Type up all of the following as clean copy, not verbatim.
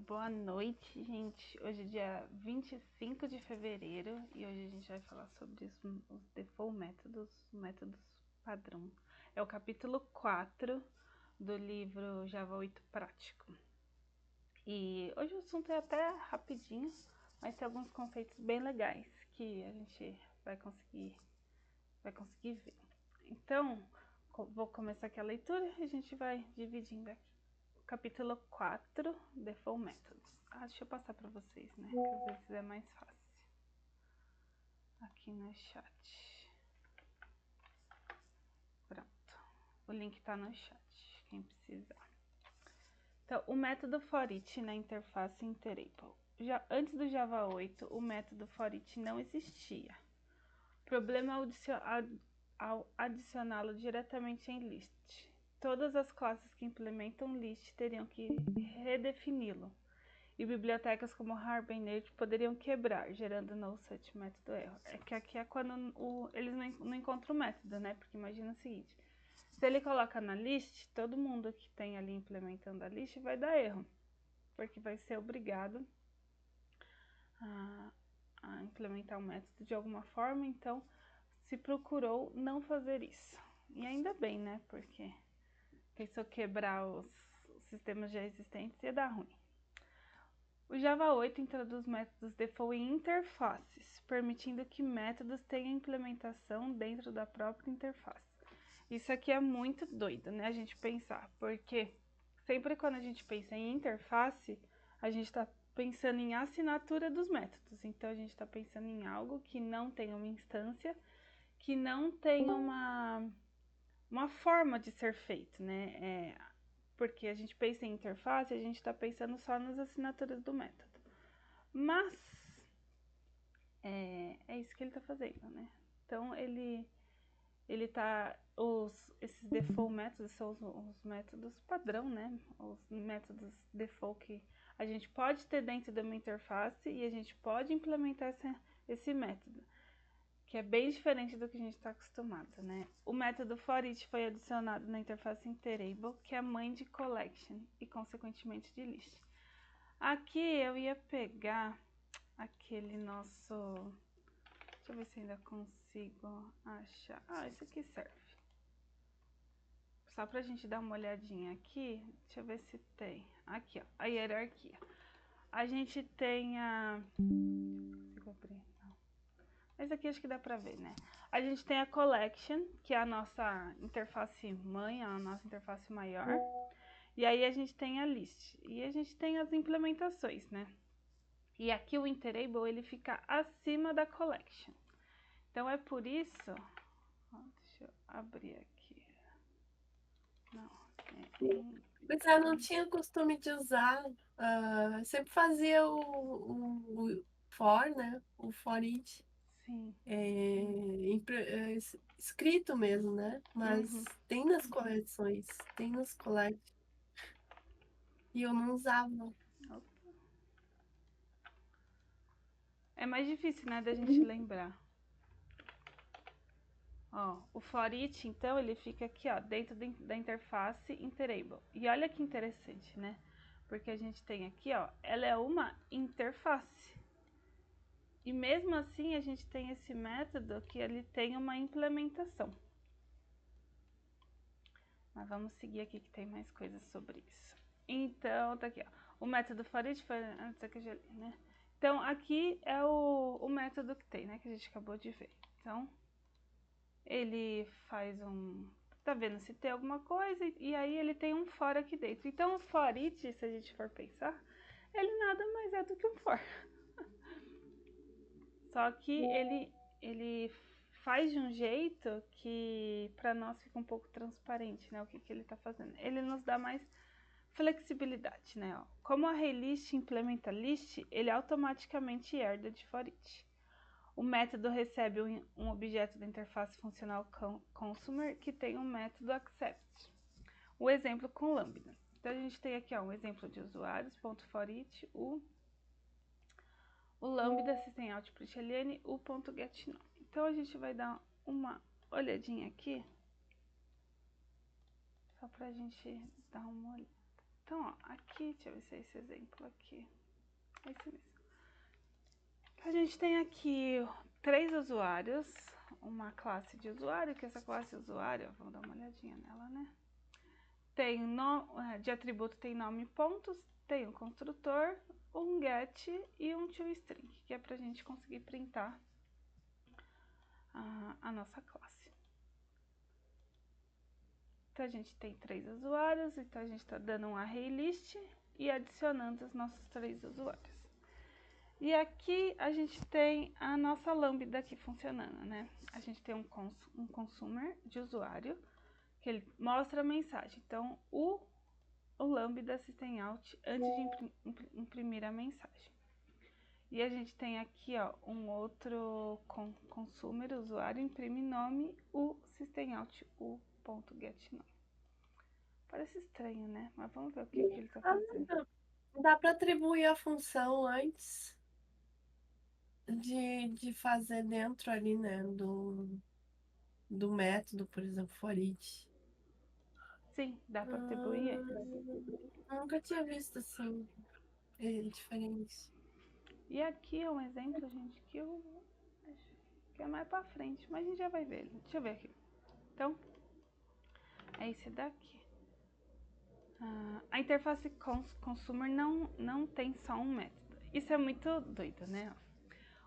Boa noite, gente. Hoje é dia 25 de fevereiro e hoje a gente vai falar sobre os default métodos, métodos padrão. É o capítulo 4 do livro Java 8 Prático. E hoje o assunto é até rapidinho, mas tem alguns conceitos bem legais que a gente vai conseguir ver. Então, vou começar aqui a leitura e a gente vai dividindo aqui. Capítulo 4, Default Methods. Deixa eu passar para vocês, né? Que às vezes é mais fácil. Aqui no chat. Pronto. O link tá no chat, quem precisar. Então, o método FOREACH na interface Interable. Antes do Java 8, o método FOREACH não existia. Problema ao adicioná-lo diretamente em list. Todas as classes que implementam list teriam que redefini-lo, e bibliotecas como Hibernate poderiam quebrar, gerando no such método erro. É que aqui é quando eles não encontram o método, né? Porque imagina o seguinte, se ele coloca na list, todo mundo que tem ali implementando a list vai dar erro, porque vai ser obrigado a implementar o método de alguma forma, então se procurou não fazer isso. E ainda bem, né? Porque se eu quebrar os sistemas já existentes ia dar ruim. O Java 8 introduz métodos default em interfaces, permitindo que métodos tenham implementação dentro da própria interface. Isso aqui é muito doido, né? A gente pensar, porque sempre quando a gente pensa em interface, a gente está pensando em assinatura dos métodos. Então a gente está pensando em algo que não tem uma instância, que não tem uma forma de ser feito, né? Porque a gente pensa em interface, a gente está pensando só nas assinaturas do método. Mas é isso que ele está fazendo, né? Então esses default métodos são os métodos padrão, né? Os métodos default que a gente pode ter dentro de uma interface e a gente pode implementar esse método, que é bem diferente do que a gente está acostumado, né? O método FOREACH foi adicionado na interface Interable, que é a mãe de collection e consequentemente de list. Aqui eu ia pegar aquele nosso... Deixa eu ver se ainda consigo achar. Esse aqui serve. Só pra gente dar uma olhadinha aqui, deixa eu ver se tem. Aqui, ó, a hierarquia. A gente tem a... Consigo abrir? Não. Esse aqui acho que dá pra ver, né? A gente tem a collection, que é a nossa interface mãe, a nossa interface maior. E aí a gente tem a list. E a gente tem as implementações, né? E aqui o Interable, ele fica acima da collection. Então é por isso... Deixa eu abrir aqui. Não, Mas eu não tinha costume de usar. Sempre fazia o for, né? O for each. sim. Escrito mesmo, né? Uhum. Mas tem nas coleções, tem nos collect. E eu não usava. É mais difícil, né, da gente lembrar. Ó, o for each, então, ele fica aqui, ó, dentro da interface Interable. E olha que interessante, né? Porque a gente tem aqui, ó, ela é uma interface. E mesmo assim, a gente tem esse método que ele tem uma implementação. Mas vamos seguir aqui que tem mais coisas sobre isso. Então, tá aqui, ó. O método for each foi antes que eu já li, né? Então, aqui é o método que tem, né? Que a gente acabou de ver. Então, ele faz tá vendo se tem alguma coisa e aí ele tem um for aqui dentro. Então, o for each, se a gente for pensar, ele nada mais é do que um for. Só que ele faz de um jeito que para nós fica um pouco transparente, né? O que ele tá fazendo. Ele nos dá mais flexibilidade, né? Como a ArrayList implementa list, ele automaticamente herda de for each. O método recebe um objeto da interface funcional consumer que tem um método accept. O exemplo com lambda. Então a gente tem aqui, ó, um exemplo de usuários.forEach, o lambda systemout.println, o .getNome. Então a gente vai dar uma olhadinha aqui, só pra gente dar uma olhada. Então, ó, aqui, deixa eu ver se é esse exemplo aqui. É esse mesmo. A gente tem aqui 3 usuários, uma classe de usuário, que essa classe de usuário, vamos dar uma olhadinha nela, né? Tem de atributo tem nome e pontos, tem um construtor, um get e um toString, que é pra gente conseguir printar a nossa classe. Então a gente tem 3 usuários, então a gente está dando um array list e adicionando os nossos 3 usuários. E aqui a gente tem a nossa lambda aqui funcionando, né? A gente tem um consumer de usuário, que ele mostra a mensagem. Então, o lambda systemout antes de imprimir a mensagem. E a gente tem aqui, ó, um outro consumer, usuário, imprime nome, o systemout, o .getNome. Parece estranho, né? Mas vamos ver o que ele está fazendo. Dá para atribuir a função antes de fazer dentro ali, né, do método, por exemplo, for each. Sim, dá para atribuir. Nunca tinha visto assim, diferente. E aqui é um exemplo, gente, que eu acho que é mais para frente, mas a gente já vai ver ele. Deixa eu ver aqui. Então, é esse daqui. A interface consumer não tem só um método. Isso é muito doido, né?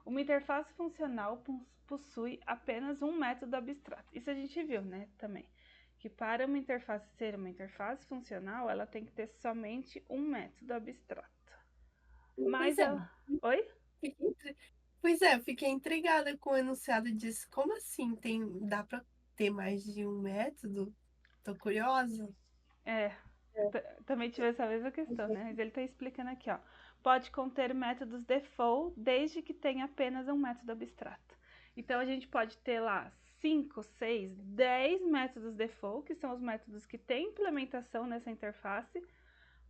Uma interface funcional possui apenas um método abstrato. Isso a gente viu, né, também. Que para uma interface ser uma interface funcional, ela tem que ter somente um método abstrato. Mas ela... Oi? Pois é, fiquei intrigada com o enunciado disso. Como assim? Dá para ter mais de um método? Tô curiosa. É, também tive essa mesma questão, né? Mas ele está explicando aqui, ó. Pode conter métodos default desde que tenha apenas um método abstrato. Então, a gente pode ter lá 5, 6, 10 métodos default, que são os métodos que têm implementação nessa interface,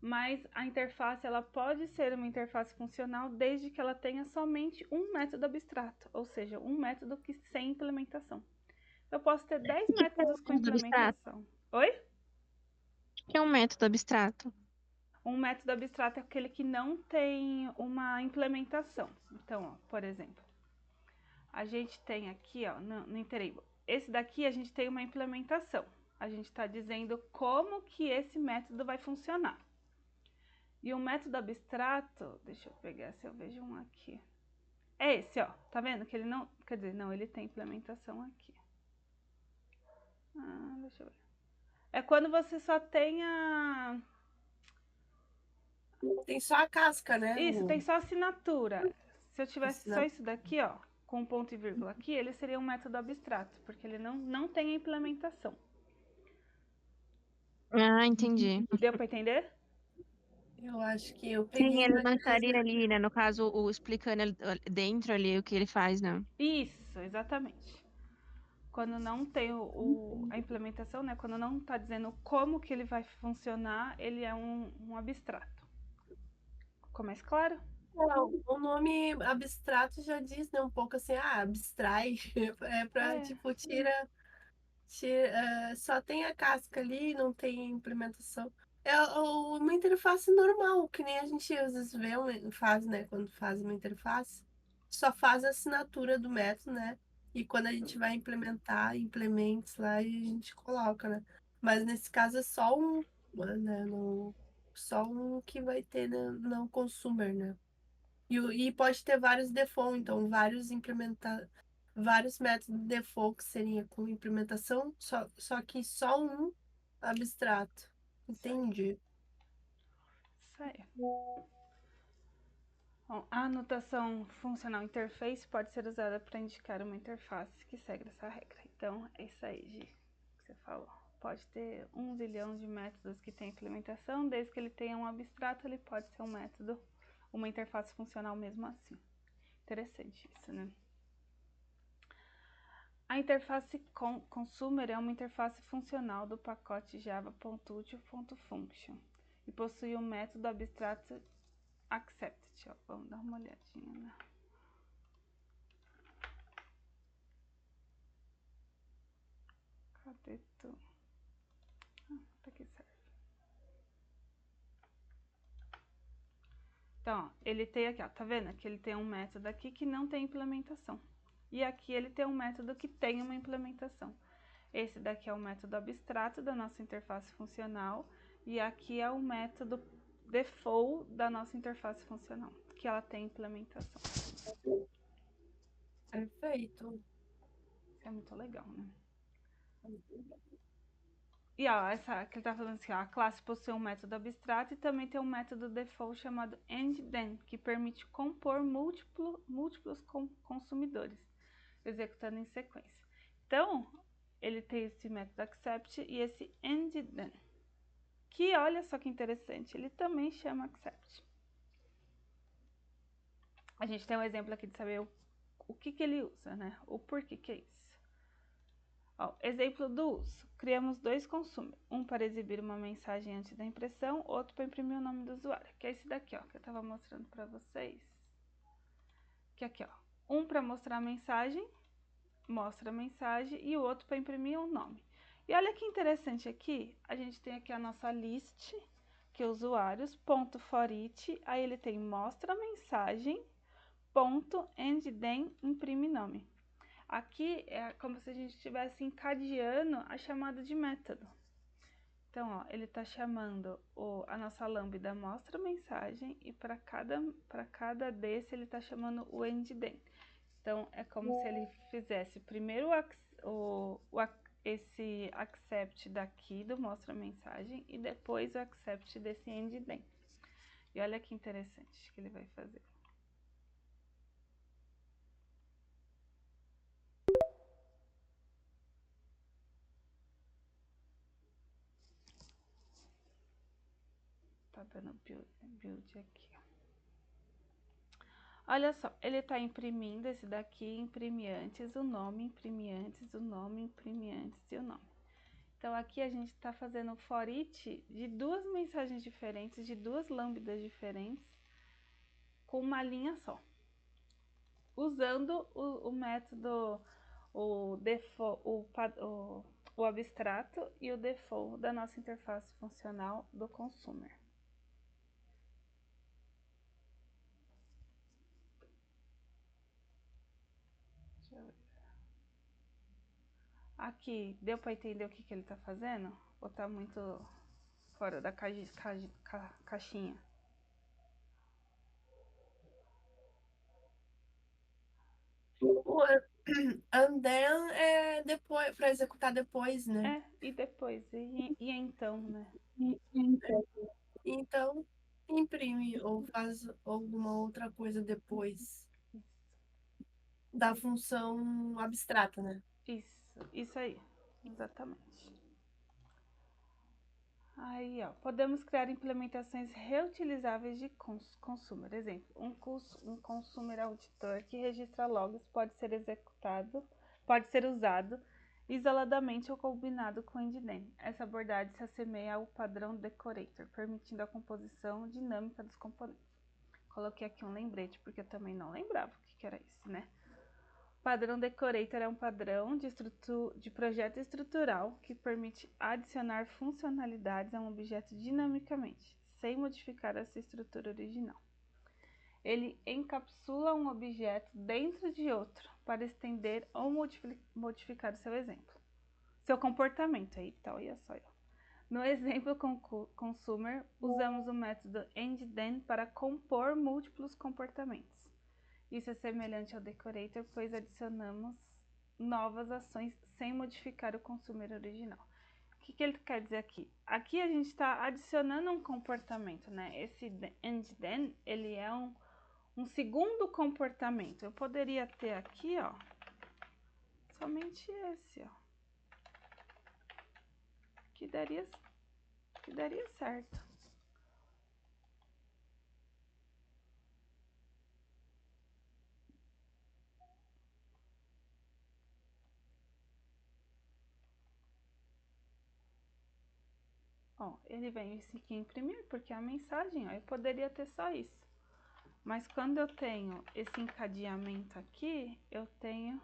mas a interface ela pode ser uma interface funcional desde que ela tenha somente um método abstrato, ou seja, um método que sem implementação. Eu posso ter 10 métodos com implementação. Oi? Que é um método abstrato? Um método abstrato é aquele que não tem uma implementação. Então, ó, por exemplo, a gente tem aqui, ó, no Interable, esse daqui a gente tem uma implementação. A gente está dizendo como que esse método vai funcionar. E o método abstrato, deixa eu pegar se eu vejo um aqui. É esse, ó, tá vendo que ele não, quer dizer, não, ele tem implementação aqui. Deixa eu ver. É quando você só tem a... Tem só a casca, né? Isso, tem só assinatura. Se eu tivesse só Assina- isso daqui, ó, com ponto e vírgula aqui, ele seria um método abstrato, porque ele não tem a implementação. Ah, entendi. Deu para entender? Eu acho que eu Sim, peguei ele mais não ou menos. estaria ali, né? No caso, explicando dentro ali o que ele faz, né? Isso, exatamente. Quando não tem a implementação, né? Quando não está dizendo como que ele vai funcionar, ele é um abstrato. Ficou mais claro? Não, o nome abstrato já diz, né, um pouco assim, abstrai. É para, É, tipo, só tem a casca ali, não tem implementação. É uma interface normal, que nem a gente às vezes vê, faz, né, quando faz uma interface, só faz a assinatura do método, né? E quando a gente vai implementar, implementos lá e a gente coloca, né? Mas nesse caso é só né, só um que vai ter, né, não consumer, né? E pode ter vários default, então vários métodos default que seria com implementação, só que só um abstrato. Entendi. isso aí. Bom, a anotação funcional interface pode ser usada para indicar uma interface que segue essa regra. Então, é isso aí, Gi, que você falou. Pode ter 1 zilhão de métodos que tem implementação, desde que ele tenha um abstrato, ele pode ser um método, uma interface funcional mesmo assim. Interessante isso, né? A interface consumer é uma interface funcional do pacote java.util.function e possui um método abstrato accepted. Ó, vamos dar uma olhadinha, né? Cadê tu? Tá aqui certo. Então, ó, ele tem aqui, ó, tá vendo? Que ele tem um método aqui que não tem implementação. E aqui ele tem um método que tem uma implementação. Esse daqui é o método abstrato da nossa interface funcional. E aqui é o método default da nossa interface funcional, que ela tem implementação. Perfeito. Isso é muito legal, né? E ó, essa que ele tá falando assim, ó, a classe possui um método abstrato e também tem um método default chamado endThen, que permite compor múltiplos consumidores, executando em sequência. Então, ele tem esse método accept e esse endThen, que olha só que interessante, ele também chama accept. A gente tem um exemplo aqui de saber o que ele usa, né? O porquê que é isso. Ó, exemplo do uso. Criamos dois consumers, um para exibir uma mensagem antes da impressão, outro para imprimir o nome do usuário, que é esse daqui, ó, que eu estava mostrando para vocês. Que aqui, ó, um para mostrar a mensagem, mostra a mensagem, e o outro para imprimir o nome. E olha que interessante aqui, a gente tem aqui a nossa list, que é usuários, ponto for each, aí ele tem mostra a mensagem, ponto, endThen, imprime nome. Aqui é como se a gente estivesse encadeando a chamada de método. Então, ó, ele está chamando a nossa lambda mostra mensagem e para cada desse ele está chamando o endThen. Então, é como se ele fizesse primeiro esse accept daqui do mostra mensagem e depois o accept desse endThen. E olha que interessante que ele vai fazer. Tá dando build aqui, ó. Olha só, ele está imprimindo esse daqui, imprime antes o nome, imprime antes o nome, imprime antes e o nome. Então aqui a gente está fazendo for each de duas mensagens diferentes, de duas lambdas diferentes, com uma linha só. Usando o método, o abstrato e o default da nossa interface funcional do consumer. Deixa eu ver. Aqui, deu para entender o que ele está fazendo? Ou tá muito fora da caixinha? O and then é depois, para executar depois, né? É, e depois? E então, né? Então, imprime ou faz alguma outra coisa depois da função abstrata, né? Isso aí, exatamente. Aí, ó, podemos criar implementações reutilizáveis de consumer. Exemplo, um consumer auditor que registra logs pode ser usado isoladamente ou combinado com endThen. Essa abordagem se assemelha ao padrão decorator, permitindo a composição dinâmica dos componentes. Coloquei aqui um lembrete, porque eu também não lembrava o que era isso, né? O padrão decorator é um padrão de projeto estrutural que permite adicionar funcionalidades a um objeto dinamicamente, sem modificar essa estrutura original. Ele encapsula um objeto dentro de outro para estender ou modificar o seu comportamento. Aí tá, olha só. No exemplo com consumer, usamos o método endThen para compor múltiplos comportamentos. Isso é semelhante ao decorator, pois adicionamos novas ações sem modificar o consumer original. O que ele quer dizer aqui? Aqui a gente está adicionando um comportamento, né? Esse endThen, ele é um segundo comportamento. Eu poderia ter aqui, ó, somente esse, ó, que daria certo. Ó, ele vem esse aqui imprimir, porque é a mensagem, ó, eu poderia ter só isso. Mas quando eu tenho esse encadeamento aqui, eu tenho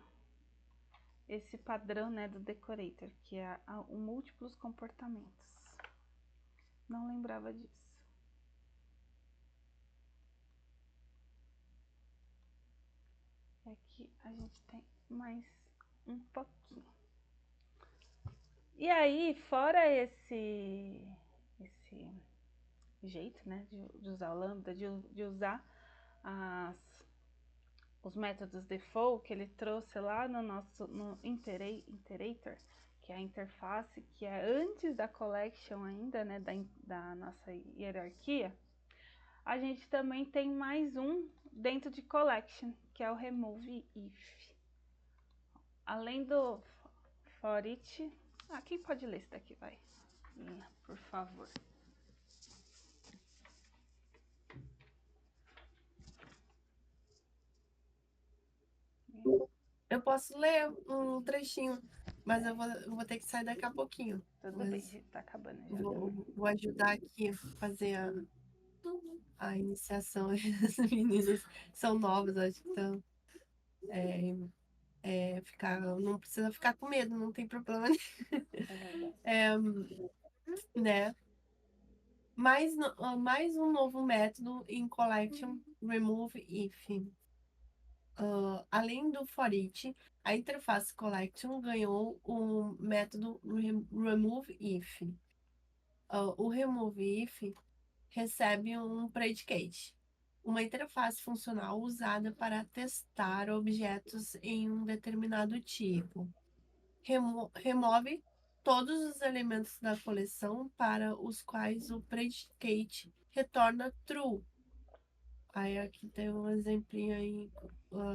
esse padrão, né, do decorator, que é o múltiplos comportamentos. Não lembrava disso. aqui a gente tem mais um pouquinho. E aí, fora esse jeito, né, de usar o Lambda, de usar os métodos default que ele trouxe lá no Iterator, que é a interface, que é antes da collection ainda, né, da nossa hierarquia, a gente também tem mais um dentro de collection, que é o remove if. Além do for each... quem pode ler isso daqui, vai? Por favor. Eu posso ler um trechinho, mas eu vou ter que sair daqui a pouquinho. Tudo Mas bem, a gente tá acabando já. vou ajudar aqui a fazer a iniciação. As meninas são novas, acho que estão. Não precisa ficar com medo, não tem problema nenhum. É verdade. Né? Mais um novo método em collection, remove if. Além do for each, a interface collection ganhou o método remove if. O remove if recebe um predicate, uma interface funcional usada para testar objetos em um determinado tipo. Remove todos os elementos da coleção para os quais o predicate retorna true. Aí aqui tem um exemplinho aí,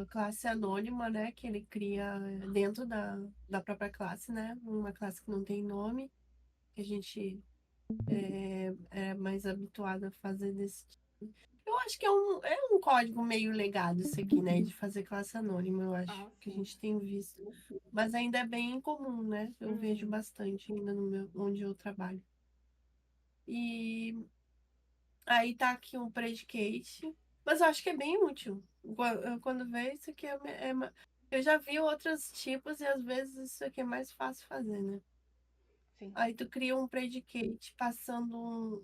classe anônima, né? Que ele cria dentro da própria classe, né? Uma classe que não tem nome, que a gente é mais habituado a fazer desse tipo. Eu acho que é um código meio legado isso aqui, né? De fazer classe anônima, eu acho que a Sim. gente tem visto. Mas ainda é bem incomum, né? Eu vejo bastante ainda onde eu trabalho. E aí tá aqui um predicate, mas eu acho que é bem útil. Quando vê isso aqui eu já vi outros tipos e às vezes isso aqui é mais fácil fazer, né? Sim. Aí tu cria um predicate passando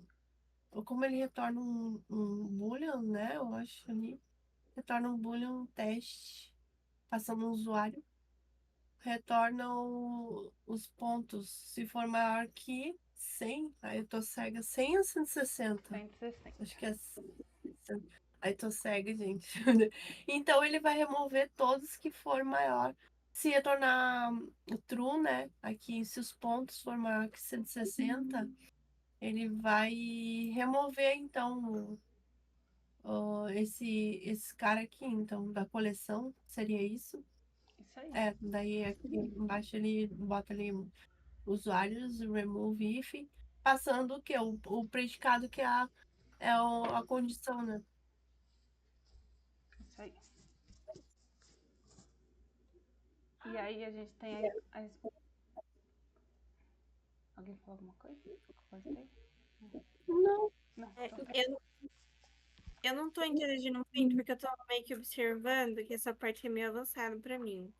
como ele retorna um boolean, né? Eu acho ali. Retorna um boolean teste, passando um usuário. Retorna os pontos. Se for maior que 100, aí eu tô cega. 100 ou 160? 160. Acho que é 160. Aí tô cega, gente. Então ele vai remover todos que for maior. Se retornar true, né? Aqui, se os pontos for maior que 160, ele vai remover, então, esse cara aqui, então, da coleção. Seria isso? Isso aí. Daí aqui embaixo ele bota ali usuários, remove if, passando o quê? O predicado que a condição, né? Isso aí. E aí a gente tem alguém falou alguma coisa? Gostei? Não. Não, É, então tá. eu não tô interagindo muito porque eu tô meio que observando que essa parte é meio avançada pra mim.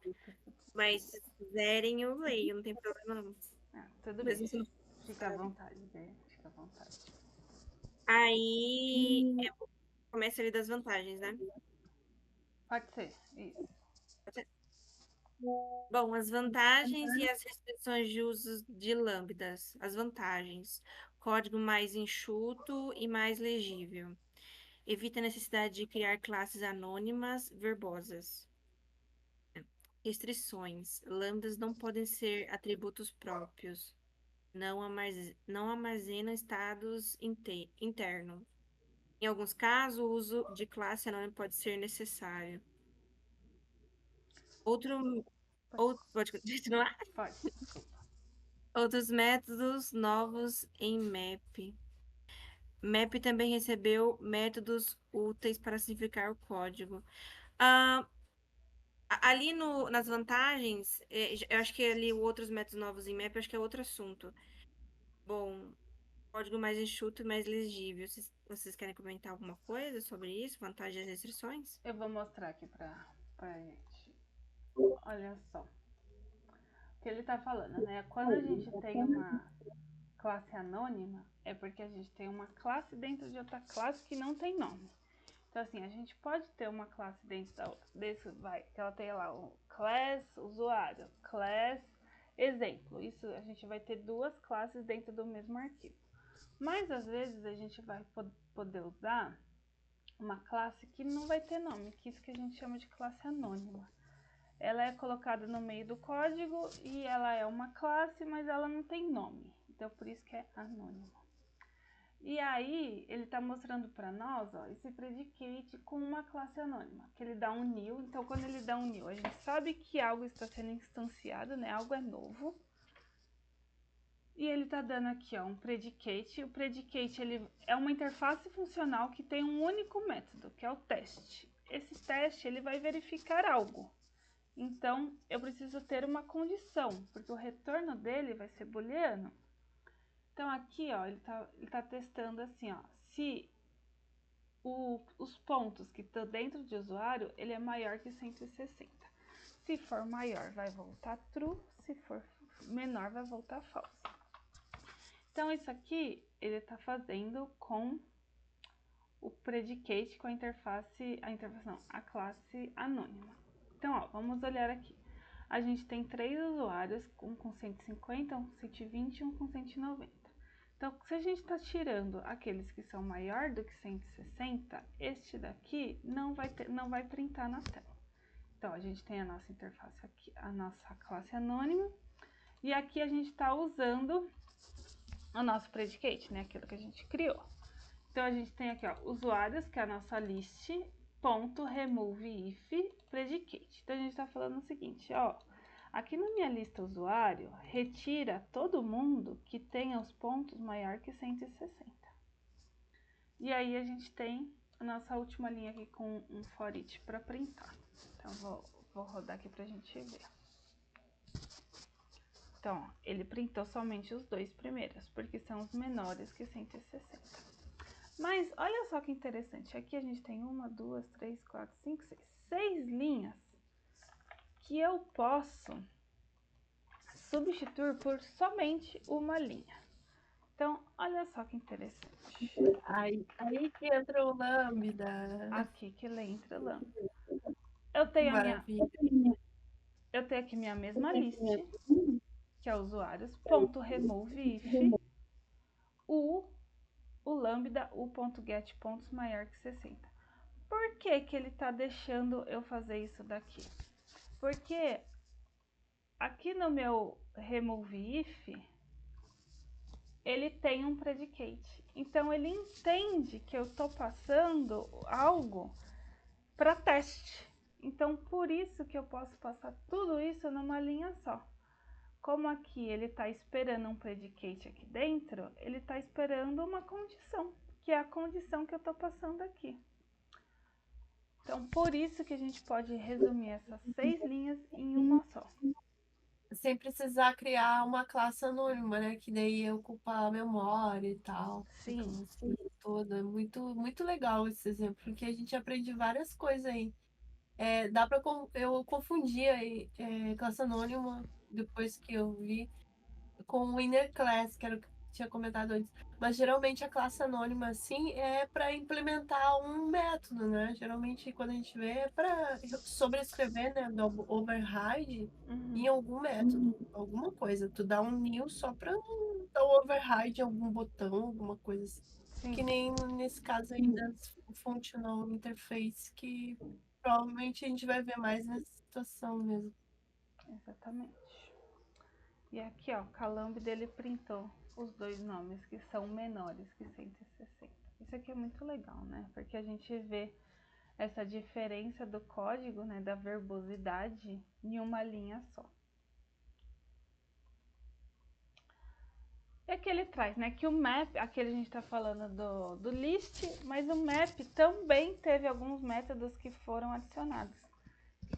Mas se quiserem, eu leio, não tem problema não. Tudo bem. Mesmo se não Fica à sabe. vontade, né? Fica à vontade. Aí começa ali das vantagens, né? Pode ser, isso. Bom, as vantagens e as restrições de uso de lambdas. As vantagens: código mais enxuto e mais legível. Evita a necessidade de criar classes anônimas verbosas. Restrições: lambdas não podem ser atributos próprios. Não armazenam estados internos. Em alguns casos, o uso de classe anônima pode ser necessário. Pode continuar? Pode, desculpa. Outros métodos novos em MAP. MAP também recebeu métodos úteis para simplificar o código. Ah, ali nas vantagens, eu acho que ali outros métodos novos em MAP, eu acho que é outro assunto. Bom, código mais enxuto e mais legível. Vocês querem comentar alguma coisa sobre isso? Vantagens e restrições? Eu vou mostrar aqui pra gente. Olha só. O que ele tá falando, né? Quando a gente tem uma classe anônima, é porque a gente tem uma classe dentro de outra classe que não tem nome. Então, assim, a gente pode ter uma classe dentro da outra. Que ela tenha lá o class usuário, class exemplo. Isso, a gente vai ter duas classes dentro do mesmo arquivo. Mas, às vezes, a gente vai poder usar uma classe que não vai ter nome, que isso que a gente chama de classe anônima. Ela é colocada no meio do código e ela é uma classe, mas ela não tem nome. Então, por isso que é anônima. E aí, ele está mostrando para nós, ó, esse predicate com uma classe anônima, que ele dá um new. Então, quando ele dá um new, a gente sabe que algo está sendo instanciado, né? Algo é novo. E ele está dando aqui, ó, um predicate. O predicate, ele é uma interface funcional que tem um único método, que é o teste. Esse teste, ele vai verificar algo. Então, eu preciso ter uma condição, porque o retorno dele vai ser booleano. Então, aqui, ó, ele tá testando assim, ó, se os pontos que estão dentro de usuário, ele é maior que 160. Se for maior, vai voltar true. Se for menor, vai voltar false. Então, isso aqui, ele tá fazendo com o predicate, com a interface não, a classe anônima. Então, ó, vamos olhar aqui. A gente tem 3 usuários, um com 150, um com 120 e um com 190. Então, se a gente está tirando aqueles que são maior do que 160, este daqui não vai printar na tela. Então, a gente tem a nossa interface aqui, a nossa classe anônima, e aqui a gente está usando o nosso predicate, né? Aquilo que a gente criou. Então, a gente tem aqui, ó, usuários, que é a nossa list, ponto remove if predicate. Então, a gente está falando o seguinte, ó, aqui na minha lista usuário, retira todo mundo que tenha os pontos maior que 160. E aí, a gente tem a nossa última linha aqui com um for each para printar. Então, vou rodar aqui para a gente ver. Então, ó, ele printou somente os 2 primeiros, porque são os menores que 160. Mas olha só que interessante, aqui a gente tem 1, 2, 3, 4, 5, 6, 6 linhas que eu posso substituir por somente uma linha. Então, olha só que interessante. Aí que entra o Lambda. Aqui que ele entra lá. Eu tenho Maravilha. eu tenho aqui minha mesma list, que é usuários, ponto remove if, o lambda, o.get pontos maior que 60. Por que que ele tá deixando eu fazer isso daqui? Porque aqui no meu remove if, ele tem um predicate. Então, ele entende que eu estou passando algo para teste. Então, por isso que eu posso passar tudo isso numa linha só. Como aqui ele está esperando um predicate aqui dentro, ele está esperando uma condição, que é a condição que eu estou passando aqui. Então, por isso que a gente pode resumir essas 6 linhas em uma só. Sem precisar criar uma classe anônima, né? Que daí ocupa a memória e tal. Sim. Então, assim, toda. Muito, muito legal esse exemplo, porque a gente aprende várias coisas aí. Eu confundia classe anônima, depois que eu vi, com o inner class, que era o que eu tinha comentado antes. Mas geralmente a classe anônima, assim, é para implementar um método, né? Geralmente quando a gente vê é para sobrescrever, né, do override em algum método, alguma coisa. Tu dá um new só para dar um override em algum botão, alguma coisa assim. Sim. Que nem nesse caso aí das functional interface, que provavelmente a gente vai ver mais nessa situação mesmo. Exatamente. E aqui, ó, Calamb dele printou os 2 nomes que são menores que 160. Isso aqui é muito legal, né? Porque a gente vê essa diferença do código, né, da verbosidade em uma linha só. E aqui ele traz, né, que o map, aqui a gente tá falando do list, mas o map também teve alguns métodos que foram adicionados.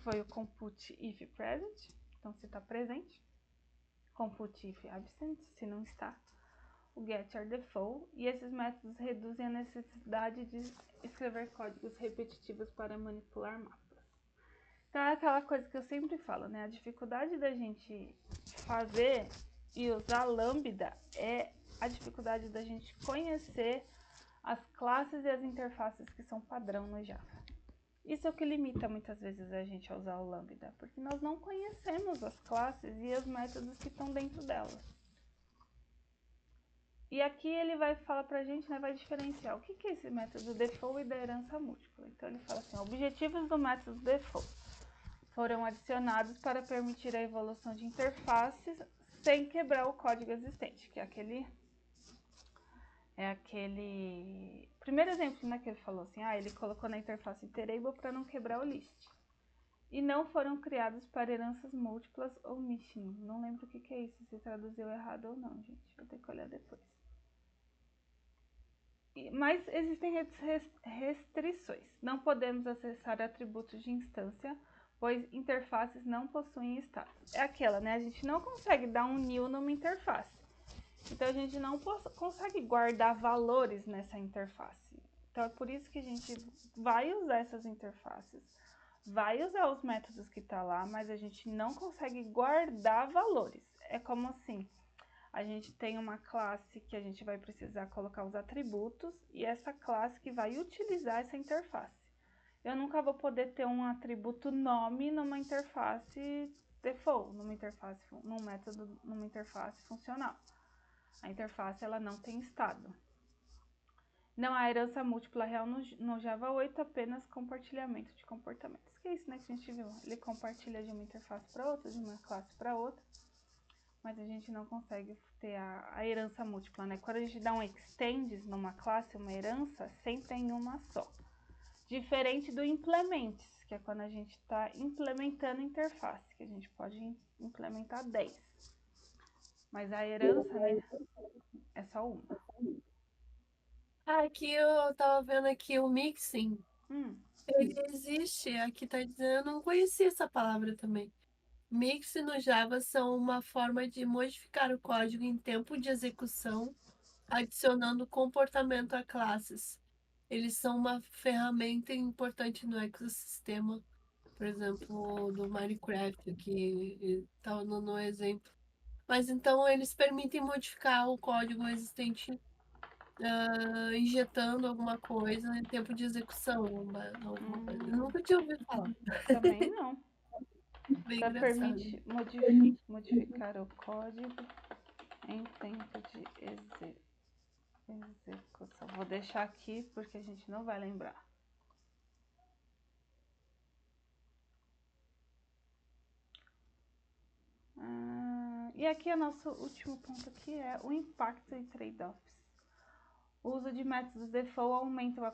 Foi o compute if present, então se está presente. Compute if absent, se não está. O get or default. E esses métodos reduzem a necessidade de escrever códigos repetitivos para manipular mapas. Então é aquela coisa que eu sempre falo, né? A dificuldade da gente fazer e usar Lambda é a dificuldade da gente conhecer as classes e as interfaces que são padrão no Java. Isso é o que limita muitas vezes a gente a usar o Lambda, porque nós não conhecemos as classes e os métodos que estão dentro delas. E aqui ele vai falar pra gente, né, vai diferenciar o que é esse método default e da herança múltipla. Então ele fala assim, objetivos do método default foram adicionados para permitir a evolução de interfaces sem quebrar o código existente, que é aquele primeiro exemplo, né, que ele falou assim, ele colocou na interface iterable para não quebrar o list. E não foram criados para heranças múltiplas ou missing. Não lembro o que é isso, se traduziu errado ou não, gente. Vou ter que olhar depois. Mas existem restrições. Não podemos acessar atributos de instância, pois interfaces não possuem status. É aquela, né? A gente não consegue dar um new numa interface. Então a gente não consegue guardar valores nessa interface. Então é por isso que a gente vai usar essas interfaces, vai usar os métodos que tá lá, mas a gente não consegue guardar valores. É como assim, a gente tem uma classe que a gente vai precisar colocar os atributos e essa classe que vai utilizar essa interface. Eu nunca vou poder ter um atributo nome numa interface default, numa interface funcional. A interface ela não tem estado. Não há herança múltipla real no Java 8, apenas compartilhamento de comportamentos. Que é isso, né, que a gente viu? Ele compartilha de uma interface para outra, de uma classe para outra, mas a gente não consegue ter a herança múltipla, né? Quando a gente dá um extends numa classe, uma herança, sempre é em uma só. Diferente do implements, que é quando a gente está implementando interface, que a gente pode implementar 10. Mas a herança, né, é só uma. Aqui eu tava vendo aqui o mixing. Hum. Ele existe, aqui tá dizendo, eu não conhecia essa palavra também. Mix no Java são uma forma de modificar o código em tempo de execução, adicionando comportamento a classes. Eles são uma ferramenta importante no ecossistema, por exemplo, do Minecraft, que está no exemplo. Mas então eles permitem modificar o código existente, injetando alguma coisa em tempo de execução, alguma coisa. Eu nunca tinha ouvido falar. Também não. Bem Só engraçado. permite modificar o código em tempo de execução. Vou deixar aqui porque a gente não vai lembrar. E aqui o nosso último ponto aqui é o impacto e trade-offs. O uso de métodos default aumenta o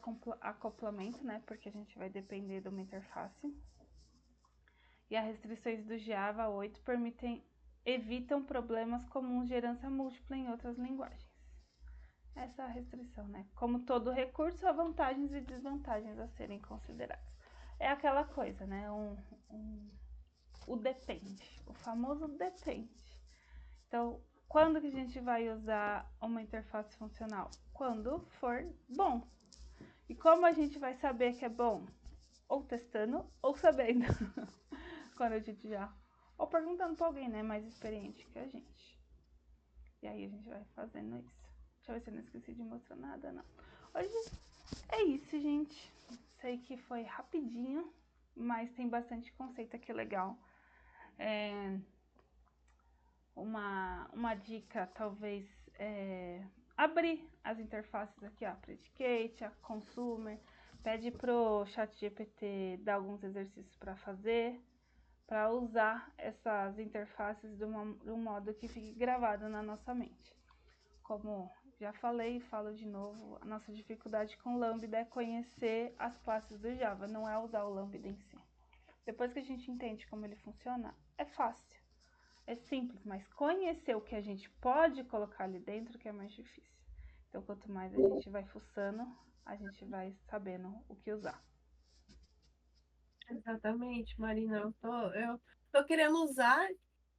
acoplamento, né? Porque a gente vai depender de uma interface. E as restrições do Java 8 evitam problemas comuns de herança múltipla em outras linguagens. Essa é a restrição, né? Como todo recurso, há vantagens e desvantagens a serem consideradas. É aquela coisa, né? O depende, o famoso depende. Então, quando que a gente vai usar uma interface funcional? Quando for bom. E como a gente vai saber que é bom? Ou testando, ou sabendo. Quando a gente já... Ou perguntando para alguém, né, mais experiente que a gente. E aí a gente vai fazendo isso. Deixa eu ver se eu não esqueci de mostrar nada, não. Hoje é isso, gente. Sei que foi rapidinho, mas tem bastante conceito aqui legal. Uma dica, talvez, abrir as interfaces aqui, ó, Predicate, a Consumer. Pede pro ChatGPT dar alguns exercícios para fazer, para usar essas interfaces de um modo que fique gravado na nossa mente. Como já falei e falo de novo, a nossa dificuldade com Lambda é conhecer as classes do Java, não é usar o Lambda em si. Depois que a gente entende como ele funciona, é fácil, é simples, mas conhecer o que a gente pode colocar ali dentro que é mais difícil. Então, quanto mais a gente vai fuçando, a gente vai sabendo o que usar. Exatamente, Marina. Eu tô querendo usar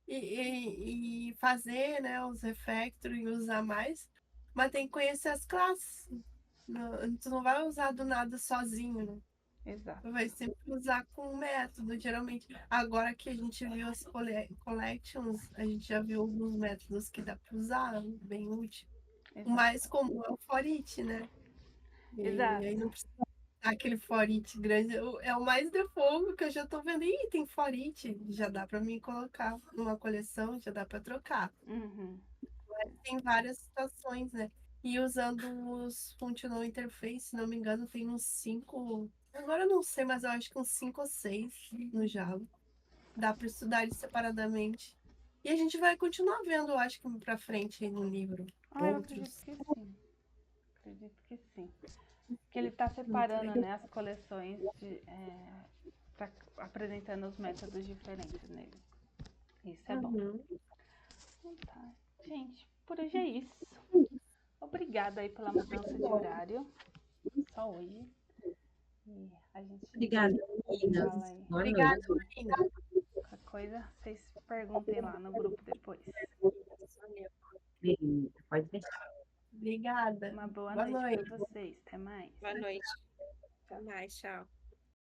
e fazer, né, os refactoring e usar mais, mas tem que conhecer as classes. Tu não vai usar do nada sozinho, né? Exato. Tu vai sempre usar com um método, geralmente. Agora que a gente viu as collections, a gente já viu alguns métodos que dá para usar, bem útil. O Exato. mais comum é o for each, né? E Exato. aí não precisa aquele forite grande. É o mais default que eu já tô vendo. Ih, tem forite. Já dá pra mim colocar numa coleção, já dá pra trocar. Uhum. Tem várias situações, né? E usando os Functional Interface, se não me engano, tem uns 5. Agora eu não sei, mas eu acho que uns 5 ou 6 no Java. Dá para estudar eles separadamente. E a gente vai continuar vendo, eu acho que pra frente aí no livro. Ah, eu acredito Outros. que sim. Acredito que sim. Que ele está separando, né, as coleções apresentando os métodos diferentes nele. Isso é bom. Uhum. Então tá. Gente, por hoje é isso. Obrigada aí pela mudança de horário. Só hoje. E a gente Obrigada, meninas. fala aí. Boa Obrigada, noite. Marina. Qualquer coisa, vocês perguntem lá no grupo depois. Pode deixar. Obrigada. Uma boa Boa noite noite. para vocês. Até mais. Boa noite. Até mais, tchau.